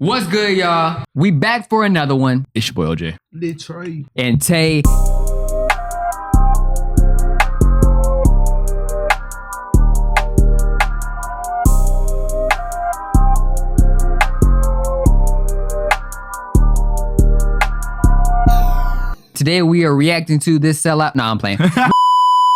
What's good, y'all? We back for another one. It's your boy OJ. Detroit. And Tay. Today we are reacting to this sellout. Nah, I'm playing.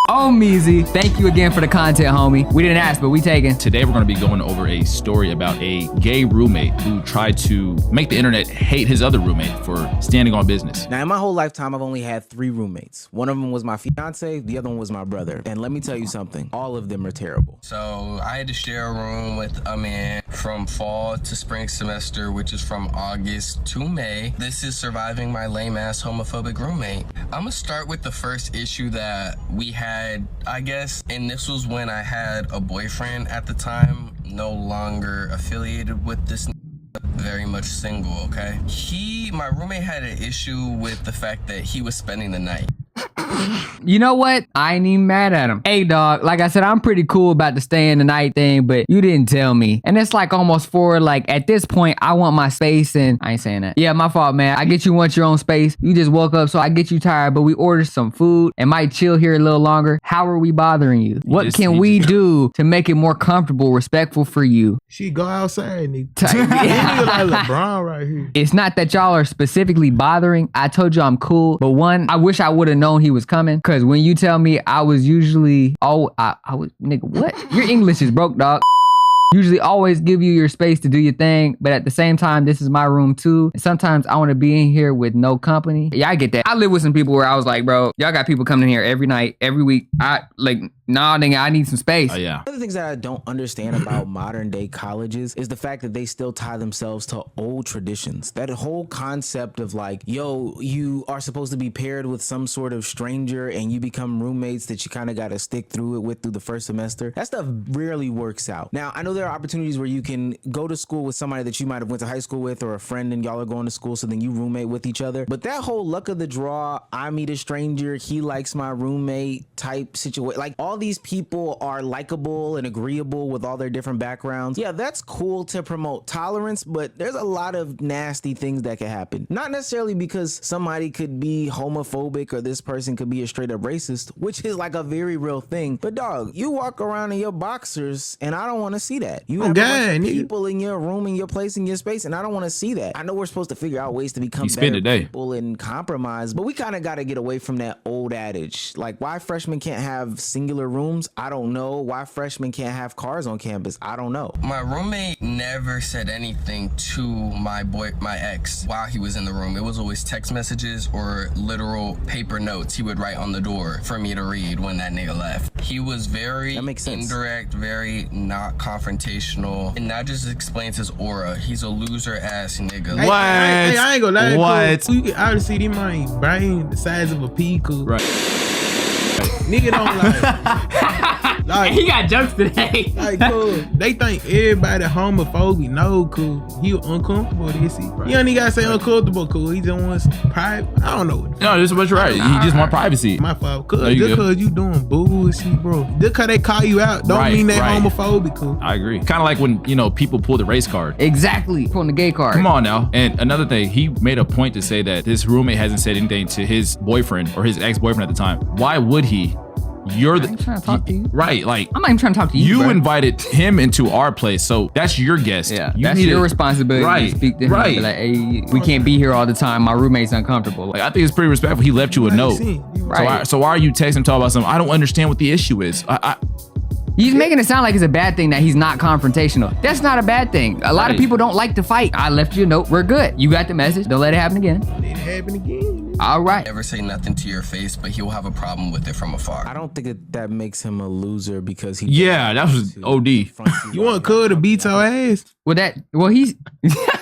Ohmeezzy, thank you again for the content, homie. We didn't ask, but we taken. Today we're going to be going over a story about a gay roommate who tried to make the internet hate his other roommate for standing on business. Now, in my whole lifetime, I've only had 3 roommates. One of them was my fiance, the other one was my brother. And let me tell you something, all of them are terrible. So I had to share a room with a man from fall to spring semester, which is from August to May. This is surviving my lame ass homophobic roommate. I'm gonna start with the first issue that we had, I guess, and this was when I had a boyfriend at the time, no longer affiliated with this, very much single, okay? My roommate had an issue with the fact that he was spending the night. You know what? I ain't even mad at him. Hey, dog, like I said, I'm pretty cool about the staying the night thing, but you didn't tell me. And it's like almost like at this point, I want my space and I ain't saying that. Yeah, my fault, man. I get you want your own space. You just woke up, so I get you tired, but we ordered some food and might chill here a little longer. How are we bothering you? What can we do to make it more comfortable, respectful for you? She go outside, nigga. Nigga like LeBron right here. It's not that y'all are specifically bothering. I told you I'm cool, but one, I wish I would have known he was coming, because when you tell me I was usually, I was, nigga, what? Your English is broke, dog. Usually always give you your space to do your thing, but at the same time, this is my room too. And sometimes I want to be in here with no company. Yeah, I get that. I live with some people where I was like, bro, y'all got people coming in here every night, every week. Nah, nigga, I need some space. Oh, yeah. One of the things that I don't understand about modern day colleges is the fact that they still tie themselves to old traditions. That whole concept of like, yo, you are supposed to be paired with some sort of stranger and you become roommates that you kind of got to stick through it with through the first semester. That stuff rarely works out. Now, I know there are opportunities where you can go to school with somebody that you might have went to high school with or a friend and y'all are going to school, so then you roommate with each other. But that whole luck of the draw, I meet a stranger, he likes my roommate type situation, like all these people are likable and agreeable with all their different backgrounds. Yeah, that's cool to promote tolerance, but there's a lot of nasty things that can happen. Not necessarily because somebody could be homophobic or this person could be a straight up racist, which is like a very real thing. But dog, you walk around in your boxers and I don't want to see that. You have a bunch of people in your room, in your place, in your space, and I don't want to see that. I know we're supposed to figure out ways to become better people and compromise, but we kind of got to get away from that old adage. Like, why freshmen can't have singular rooms? I don't know. Why freshmen can't have cars on campus? I don't know. My roommate never said anything to my ex while he was in the room. It was always text messages or literal paper notes he would write on the door for me to read when that nigga left. He was very indirect, very not confrontational, and that just explains his aura. He's a loser ass nigga. What? Hey, I ain't gonna lie. What? Cool. You can obviously see my brain the size of a pea, cool. Right. Nigga don't like He got jokes today. like, cool. They think everybody homophobic. No, cool. He uncomfortable. This he. You don't even gotta say uncomfortable, cool. He just wants private. I don't know. No, this is what you're right. You just want privacy. My fault. Cause just cause you doing bullshit, bro. Just cause they call you out, don't mean they homophobic, cool. I agree. Kind of like when, people pull the race card. Exactly. Pulling the gay card. Come on now. And another thing, he made a point to say that this roommate hasn't said anything to his boyfriend or his ex-boyfriend at the time. Why would he? You're I'm trying to talk to you. Right, like I'm not even trying to talk to you. You bro. invited him into our place, so that's your guest. Yeah, that's your responsibility to speak to him. Right. Be like, hey, we can't be here all the time. My roommate's uncomfortable. Like, I think it's pretty respectful. He left you a note. Right. So why are you texting talking about something? I don't understand what the issue is. He's making it sound like it's a bad thing that he's not confrontational. That's not a bad thing. A lot of people don't like to fight. I left you a note. We're good. You got the message. Don't let it happen again. It happen again. All right. Never say nothing to your face, but he'll have a problem with it from afar. I don't think that makes him a loser because he. Yeah, that was OD. You want Cud to beat your ass? He's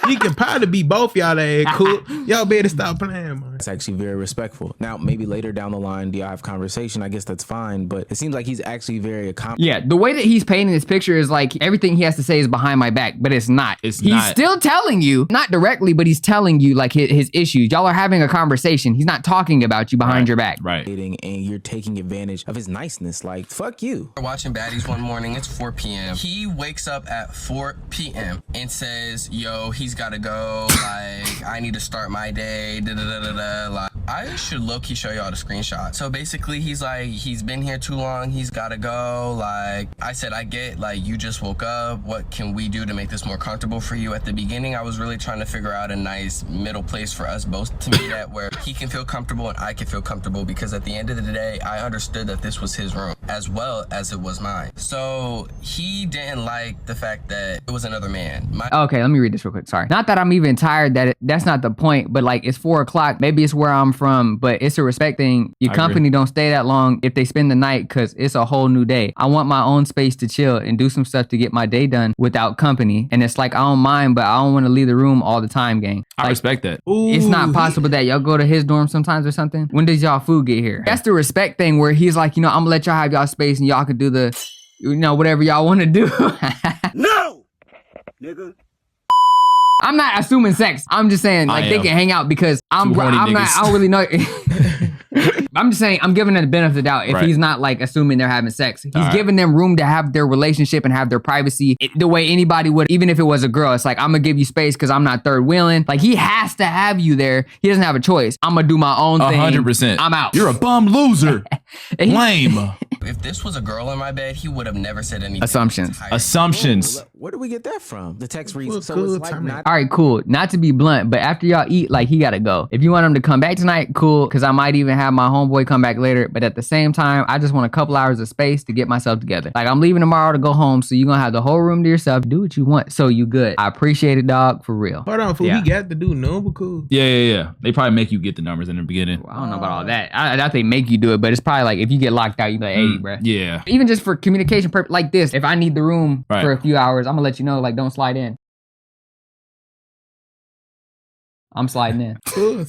He can probably beat both y'all ass, cool. Y'all better stop playing, man. It's actually very respectful. Now, maybe later down the line, do y'all have conversation? I guess that's fine, but it seems like he's actually very accommodating. Yeah, the way that he's painting this picture is like everything he has to say is behind my back, but it's not. He's still telling you, not directly, but he's telling you like his issues. Y'all are having a conversation. He's not talking about you behind your back. Right. And you're taking advantage of his niceness. Like, fuck you. We're watching Baddies one morning. It's 4 p.m. He wakes up at 4 p.m. and says, yo, he's got to go. Like, I need to start my day. Da, da, da, da, da. Like, I should low-key show y'all the screenshot. So basically, he's like, he's been here too long. He's got to go. Like, I said, I get, like, you just woke up. What can we do to make this more comfortable for you? At the beginning, I was really trying to figure out a nice middle place for us both to meet at where he can feel comfortable and I can feel comfortable, because at the end of the day, I understood that this was his room as well as it was mine. So he didn't like the fact that it was another man. Okay, let me read this real quick. Sorry. Not that I'm even tired, that's not the point, but like it's 4 o'clock. Maybe it's where I'm from, but it's a respect thing. Your company don't stay that long if they spend the night, because it's a whole new day. I want my own space to chill and do some stuff to get my day done without company. And it's like, I don't mind, but I don't want to leave the room all the time, gang. I respect that. It's not possible that y'all go to his dorm sometimes or something. When does y'all food get here? That's the respect thing where he's like, you know, I'm gonna let y'all have y'all space and y'all can do the, you know, whatever y'all want to do. No, nigga. I'm not assuming sex. I'm just saying like they can hang out because I don't really know. I'm just saying I'm giving them the benefit of the doubt if he's not like assuming they're having sex. He's giving them room to have their relationship and have their privacy the way anybody would, even if it was a girl. It's like, I'm gonna give you space because I'm not third wheeling. Like he has to have you there. He doesn't have a choice. I'm gonna do my own thing. 100%. I'm out. You're a bum loser. Lame. If this was a girl in my bed, he would have never said anything. Assumptions. Where do we get that from? The text reads, so it's like not. All right, cool. Not to be blunt, but after y'all eat, like he gotta go. If you want him to come back tonight, cool, because I might even have my homeboy come back later. But at the same time, I just want a couple hours of space to get myself together. Like I'm leaving tomorrow to go home, so you're gonna have the whole room to yourself. Do what you want, so you good. I appreciate it, dog, for real. Hold on, fool. We got to do number cool. Yeah. They probably make you get the numbers in the beginning. Well, I don't know about all that. I doubt they make you do it, but it's probably like if you get locked out, you be like, hey, bruh. Yeah. Even just for communication purpose, like this, if I need the room for a few hours, I'm gonna let you know, like, don't slide in. I'm sliding in. Cool.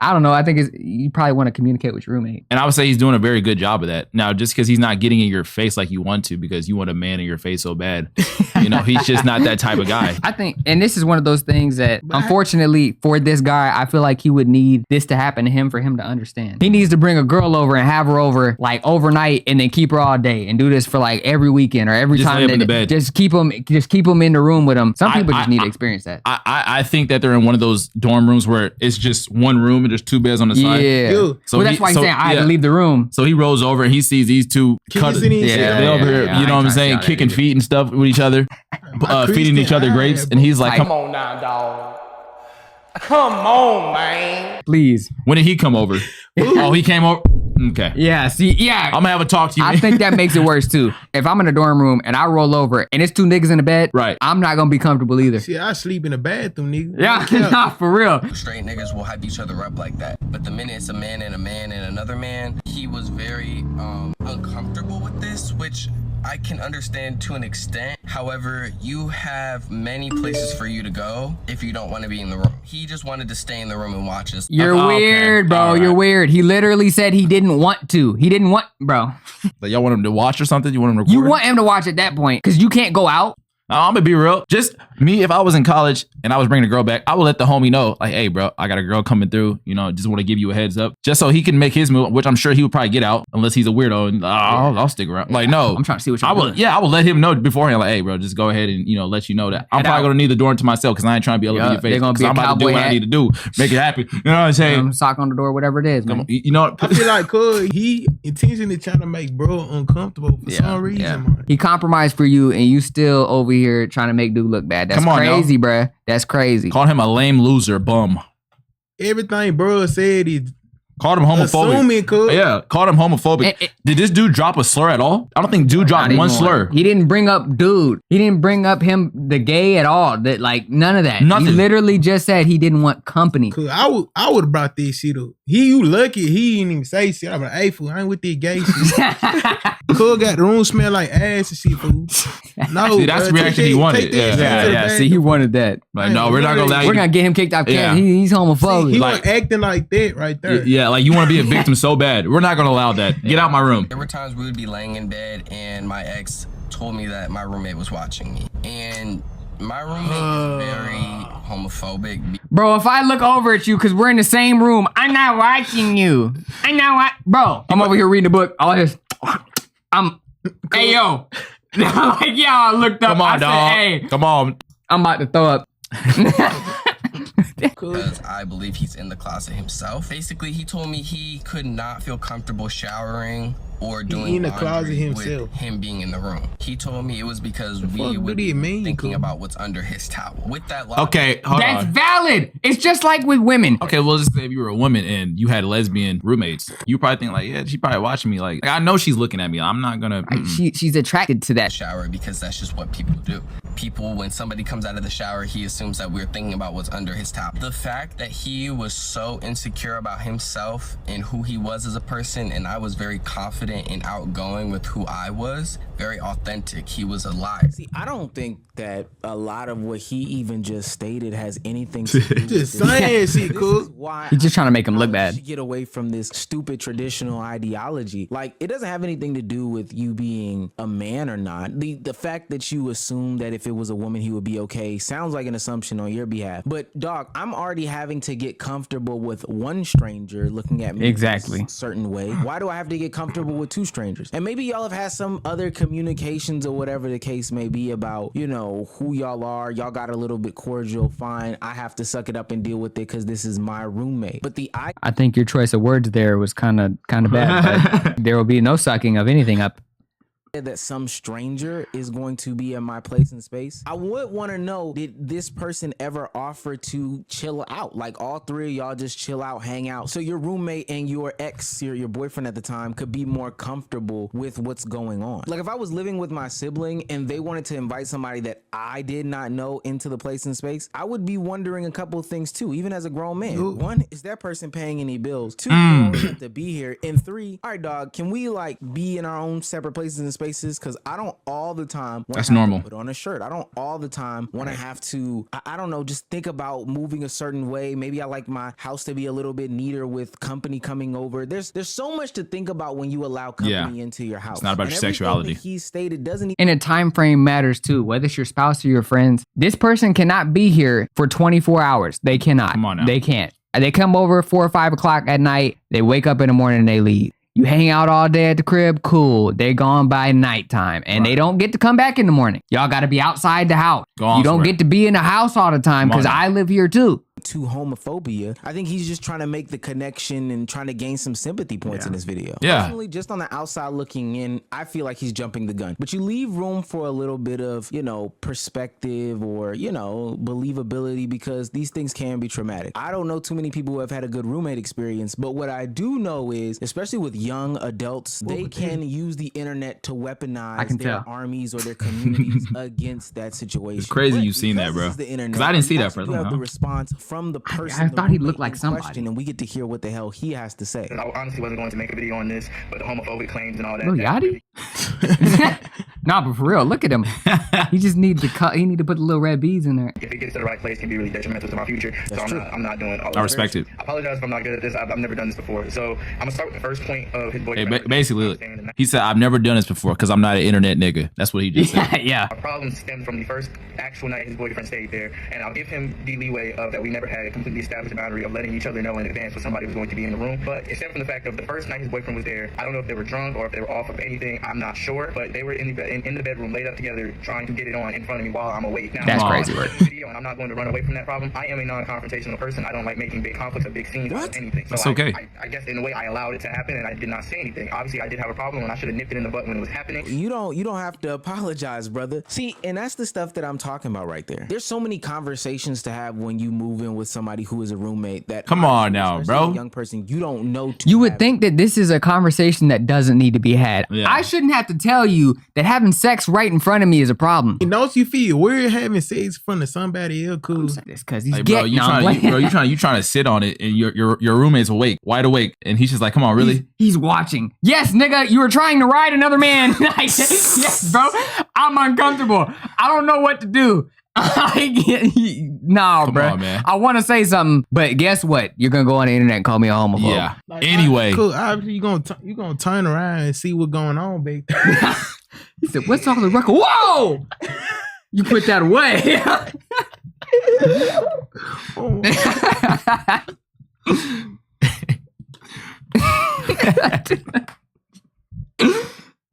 I don't know. I think you probably want to communicate with your roommate. And I would say he's doing a very good job of that. Now, just because he's not getting in your face like you want to, because you want a man in your face so bad, you know, he's just not that type of guy. I think, and this is one of those things that, unfortunately, for this guy, I feel like he would need this to happen to him for him to understand. He needs to bring a girl over and have her over like overnight, and then keep her all day, and do this for like every weekend or every time. In the bed. Just keep him in the room with him. Some people just need to experience that. I think that they're in one of those dorm rooms where it's just one room and there's 2 beds on the side. Yeah. So that's why he's saying I had to leave the room. So he rolls over and he sees these 2 they're over here, you know what I'm saying, kicking feet and stuff with each other, feeding each other grapes, and he's like, come on now, dog. Come on, man. Please. When did he come over? Oh, he came over. Okay. Yeah. See, yeah. I'm gonna have a talk to you. I think that makes it worse too. If I'm in a dorm room and I roll over and it's 2 niggas in the bed, I'm not gonna be comfortable either. See, I sleep in the bathroom, nigga. Yeah, nah, for real. Straight niggas will hype each other up like that. But the minute it's a man and another man, he was very uncomfortable with this, which I can understand to an extent. However, you have many places for you to go if you don't want to be in the room. He just wanted to stay in the room and watch us. You're weird, bro. You're weird. He literally said he didn't want to. He didn't want, bro. Like, y'all want him to watch or something? You want him to record? You want him to watch at that point because you can't go out. I'm gonna be real. Just me, if I was in college and I was bringing a girl back, I would let the homie know, like, hey, bro, I got a girl coming through. You know, just want to give you a heads up, just so he can make his move, which I'm sure he would probably get out unless he's a weirdo. And I'll stick around. Like, no, I'm trying to see what you're doing. Yeah, I would let him know beforehand, like, hey, bro, just go ahead and let you know that I'm probably gonna need the door to myself because I ain't trying to be able to be your face. Because I'm about to do what I need to do, make it happen. You know what I'm saying? Sock on the door, whatever it is. Man. You know, I feel like he intentionally trying to make bro uncomfortable for some reason. Man. He compromised for you, and you still over here trying to make dude look bad. That's crazy, bruh. That's crazy. Called him a lame loser, bum. Everything bro said is called him homophobic. Assuming, yeah, called him homophobic. Did this dude drop a slur at all? I don't think dude dropped one slur. He didn't bring up dude. He didn't bring up him, the gay at all. That like none of that. Nothing. He literally just said he didn't want company. Cool. I would have brought this shit up. You lucky he didn't even say shit. I'm like, hey fool, I ain't with this gay shit. Cool got the room smell like ass and shit, fool. No, see, that's the reaction he wanted. Yeah. See, he wanted that. Like, no, we're not gonna allow you. We're gonna get him kicked out. Yeah. He's homophobic. He Like- was acting like that right there. Yeah, like you want to be a victim so bad. We're not gonna allow that. Get out my room. There were times we would be laying in bed and my ex told me that my roommate was watching me. And my roommate is very homophobic. Bro, if I look over at you because we're in the same room, I'm not watching you. I'm not bro, I'm over here reading a book. All this, hey yo. Like, yeah, I looked up. Come on, I dog. said, hey, Come on. I'm about to throw up. Because I believe he's in the closet himself. Basically, he told me he could not feel comfortable showering or doing in the closet laundry himself. with him being in the room. He told me it was because we fuck would do they be mean, thinking cool? about what's under his towel. With that logic, Okay, hold That's on. valid. It's just like with women. Okay, well, just say if you were a woman and you had lesbian roommates, you probably think like, yeah, she probably watching me. Like I know she's looking at me. I'm not gonna. She's attracted to that. shower because that's just what people do. People, when somebody comes out of the shower, he assumes that we're thinking about what's under his towel. The fact that he was so insecure about himself and who he was as a person, and I was very confident and outgoing with who I was, very authentic. He was a liar. See, I don't think that a lot of what he even just stated has anything to do with Just this. saying shit, This cool. is why He's just trying to make him look I bad. should get away from this stupid traditional ideology. Like, it doesn't have anything to do with you being a man or not. The fact that you assume that if it was a woman he would be okay sounds like an assumption on your behalf. But dog, I'm already having to get comfortable with one stranger looking at me Exactly. a certain way. Why do I have to get comfortable with two strangers? And maybe y'all have had some other communications or whatever the case may be about, you know, who y'all are. Y'all got a little bit cordial. Fine. I have to suck it up and deal with it because this is my roommate. But the I think your choice of words there was kind of bad. But there will be no sucking of anything up. that some stranger is going to be in my place and space, I would want to know, did this person ever offer to chill out? Like all three of y'all just chill out, hang out. So your roommate and your ex, your boyfriend at the time, could be more comfortable with what's going on. Like if I was living with my sibling and they wanted to invite somebody that I did not know into the place and space, I would be wondering a couple of things too, even as a grown man. Ooh. One, is that person paying any bills? Two, you always have to be here. And three, all right, dog, can we like be in our own separate places and spaces? Because I don't all the time That's normal. put on a shirt. I don't all the time want to have to, I don't know, just think about moving a certain way. Maybe I like my house to be a little bit neater with company coming over. There's so much to think about when you allow company into your house. It's not about And your everything sexuality. that he stated doesn't And a time frame matters too, whether it's your spouse or your friends. This person cannot be here for 24 hours. They cannot. Come on now. They can't. They come over 4 or 5 o'clock at night. They wake up in the morning and they leave. You hang out all day at the crib, cool. They're gone by nighttime and they don't get to come back in the morning. Y'all got to be outside the house. Go on You don't somewhere. get to be in the house all the time Come on because now. I live here too. to homophobia. I think he's just trying to make the connection and trying to gain some sympathy points in this video. Yeah. Personally, just on the outside looking in, I feel like he's jumping the gun. But you leave room for a little bit of, you know, perspective or, you know, believability because these things can be traumatic. I don't know too many people who have had a good roommate experience, but what I do know is, especially with young adults, they can use the internet to weaponize can their tell. armies or their communities against that situation. It's crazy But you've seen that, because bro. this is the internet, 'Cause I didn't see that that's for when a you have long the time. response from the person. I the thought he roommate looked like in somebody. question, and we get to hear what the hell he has to say. I honestly wasn't going to make a video on this, but the homophobic claims and all that. Lil Yachty? Nah, but for real, look at him. He just needs to cut. He need to put the little red beads in there. If it gets to the right place, can be really detrimental to my future. So I'm not doing all of I respect it. I apologize if I'm not good at this. I've never done this before. So I'm gonna start with the first point of his Hey, boyfriend. basically, look, he said, I've never done this before because I'm not an internet nigga. That's what he just said. Yeah. Our problem stemmed from the first actual night his boyfriend stayed there, and I'll give him the leeway of that we never had a completely established boundary of letting each other know in advance when somebody was going to be in the room. But except from the fact of the first night his boyfriend was there, I don't know if they were drunk or if they were off of anything. I'm not sure, but they were in the bedroom laid up together trying to get it on in front of me while I'm awake. Now, That's I'm crazy on work. this video, and I'm not going to run away from that problem. I am a non-confrontational person. I don't like making big conflicts or big scenes out of anything. So That's okay. I guess in a way I allowed it to happen, and I did not say anything. Obviously, I did have a problem, and I should have nipped it in the butt when it was happening. You don't have to apologize, brother. See, and that's the stuff that I'm talking about right there. There's so many conversations to have when you move in with somebody who is a roommate that Come on now, especially bro. a young person you don't know to You would have. think that this is a conversation that doesn't need to be had. Yeah. I shouldn't have to tell you that having sex right in front of me is a problem. And don't you feel weird having sex in front of somebody else? Cool. It's because he's Like, bro, getting you on. trying to sit on it, and your roommate's awake, wide awake, and he's just like, "Come on, really?" He's watching. Yes, nigga, you were trying to ride another man. Yes, bro. I'm uncomfortable. I don't know what to do. Nah, Come bro. on, man. I want to say something, but guess what? You're gonna go on the internet and call me a homophobe. Yeah. Like, Anyway. cool. Obviously, you gonna turn around and see what's going on, babe. He said, "What's off the record?" Whoa! You put that away.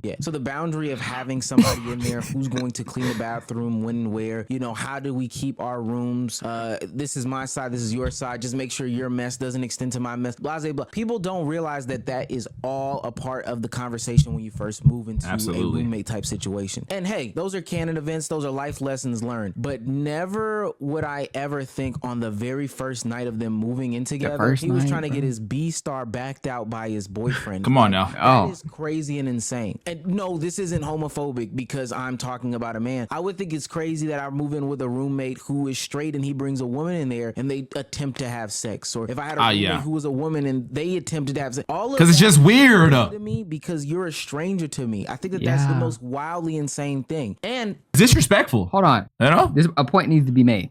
Yeah. So the boundary of having somebody in there who's going to clean the bathroom, when and where, you know, how do we keep our rooms? This is my side, this is your side. Just make sure your mess doesn't extend to my mess. Blah, blah, blah. People don't realize that that is all a part of the conversation when you first move into a roommate type situation. And hey, those are canon events. Those are life lessons learned. But never would I ever think on the very first night of them moving in together, he was trying to get his B star backed out by his boyfriend. Come on now. That is crazy and insane. And no, this isn't homophobic because I'm talking about a man. I would think it's crazy that I move in with a roommate who is straight and he brings a woman in there and they attempt to have sex. Or if I had a roommate who was a woman and they attempted to have sex. All of because it's just weird to me because you're a stranger to me. I think that that's the most wildly insane thing. And it's disrespectful. Hold on. You know? A point needs to be made.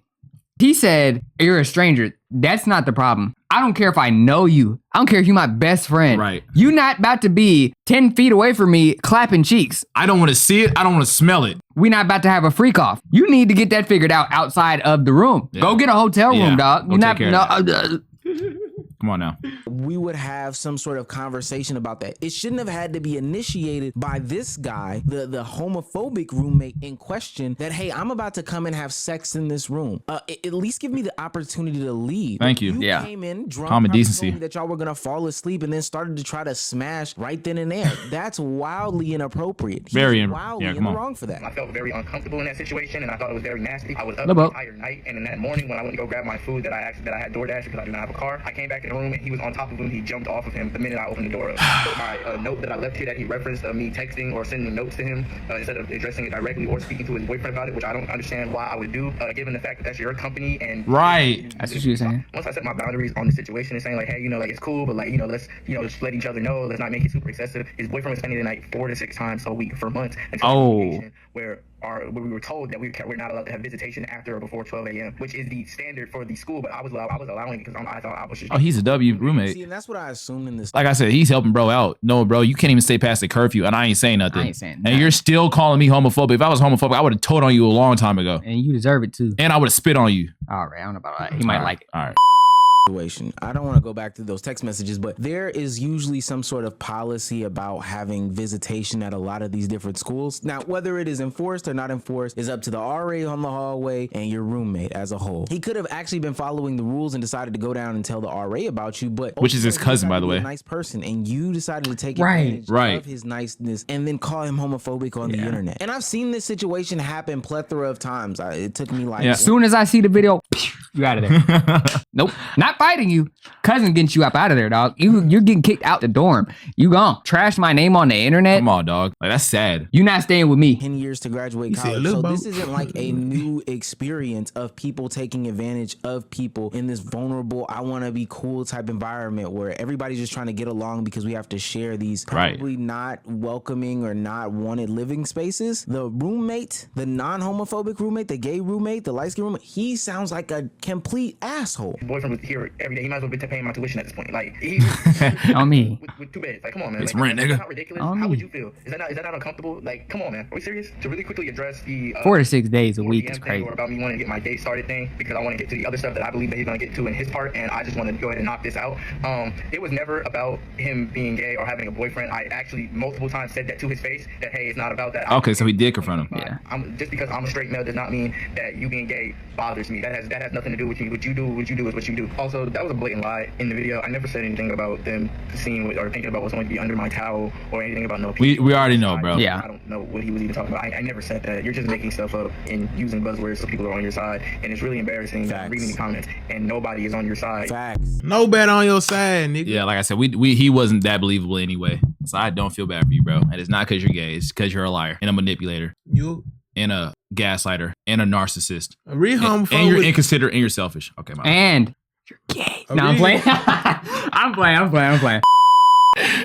He said, you're a stranger. That's not the problem. I don't care if I know you. I don't care if you're my best friend. Right. You're not about to be 10 feet away from me clapping cheeks. I don't want to see it. I don't want to smell it. We're not about to have a freak off. You need to get that figured out outside of the room. Yeah. Go get a hotel room, dog. You're not. Come on now. We would have some sort of conversation about that. It shouldn't have had to be initiated by this guy, the homophobic roommate in question, that, hey, I'm about to come and have sex in this room. At least give me the opportunity to leave. Thank you. You came in drunk, common decency, that y'all were going to fall asleep and then started to try to smash right then and there. That's wildly inappropriate. Very wildly in the wrong for that. I felt very uncomfortable in that situation and I thought it was very nasty. I was up the entire night, and in that morning when I went to go grab my food that I had DoorDash because I do not have a car, I came back in the room and he was on top of him. He jumped off of him the minute I opened the door up. So my note that I left here that he referenced me texting or sending notes to him instead of addressing it directly or speaking to his boyfriend about it, which I don't understand why I would do, given the fact that that's your company. And that's what you were saying. Once I set my boundaries on the situation and saying like, hey, like it's cool, but like, let's just let each other know. Let's not make it super excessive. His boyfriend was spending the night 4 to 6 times a week for months. Where we were told that we're not allowed to have visitation after or before 12 a.m., which is the standard for the school. But I was allowing it because I thought I was just. Oh, he's a W roommate. See, and that's what I assumed in this. Like I said, he's helping bro out. No, bro, you can't even stay past the curfew, and I ain't saying nothing. I ain't saying and you're still calling me homophobic. If I was homophobic, I would have told on you a long time ago. And you deserve it too. And I would have spit on you. All right, I don't know about that. He might like it. All right. I don't want to go back to those text messages, but there is usually some sort of policy about having visitation at a lot of these different schools. Now, whether it is enforced or not enforced is up to the RA on the hallway and your roommate as a whole. He could have actually been following the rules and decided to go down and tell the RA about you, but which is his cousin, by the way. A nice person, and you decided to take advantage of his niceness and then call him homophobic on the internet. And I've seen this situation happen plethora of times. It took me like as soon as I see the video, you out of there. Nope, not fighting you. Cousin getting you up out of there, dog. You're getting kicked out the dorm. You gone. Trash my name on the internet. Come on, dog. Like, that's sad. You not staying with me. 10 years to graduate college. So this isn't like a new experience of people taking advantage of people in this vulnerable, I want to be cool type environment where everybody's just trying to get along because we have to share these probably not welcoming or not wanted living spaces. The roommate, the non-homophobic roommate, the gay roommate, the light-skinned roommate, he sounds like a complete asshole. His boyfriend was here every day. He might as well be paying my tuition at this point. Like, on me. With 2 beds. Like, come on, man. It's like, rent, nigga. That's not ridiculous. How would you feel? Is that not uncomfortable? Like, come on, man. Are we serious? To really quickly address the 4 to 6 days a week is crazy. Or about me wanting to get my date started thing, because I want to get to the other stuff that I believe that he's going to get to in his part, and I just want to go ahead and knock this out. It was never about him being gay or having a boyfriend. I actually multiple times said that to his face, that hey, it's not about that. Okay, so he did confront him. Yeah. Just because I'm a straight male does not mean that you being gay bothers me. That has nothing to do with you. What you do is what you do. Also, that was a blatant lie in the video. I never said anything about them seeing or thinking about what's going to be under my towel or anything about no. We already know, bro. Yeah. I don't know what he was even talking about. I never said that. You're just making stuff up and using buzzwords so people are on your side, and it's really embarrassing. Reading the comments and nobody is on your side. Facts. Nobody on your side, nigga. Yeah, like I said, he wasn't that believable anyway. So I don't feel bad for you, bro. And it's not because you're gay. It's because you're a liar and a manipulator. And a gaslighter and a narcissist. A real homophobe. And you're inconsiderate and you're selfish. Okay, my and you're gay. No, I'm playing. I'm playing.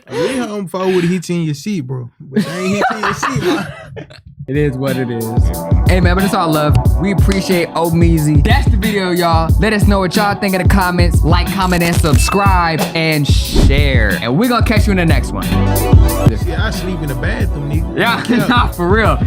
A real homophobe would hit you in your seat, bro. But they ain't hit you in your seat, bro. It is what it is. Hey man, but it's all love. We appreciate Ohmeezzy. That's the video, y'all. Let us know what y'all think in the comments. Like, comment, and subscribe, and share. And we're gonna catch you in the next one. Yeah, I sleep in the bathroom, nigga. Yeah, nah, for real.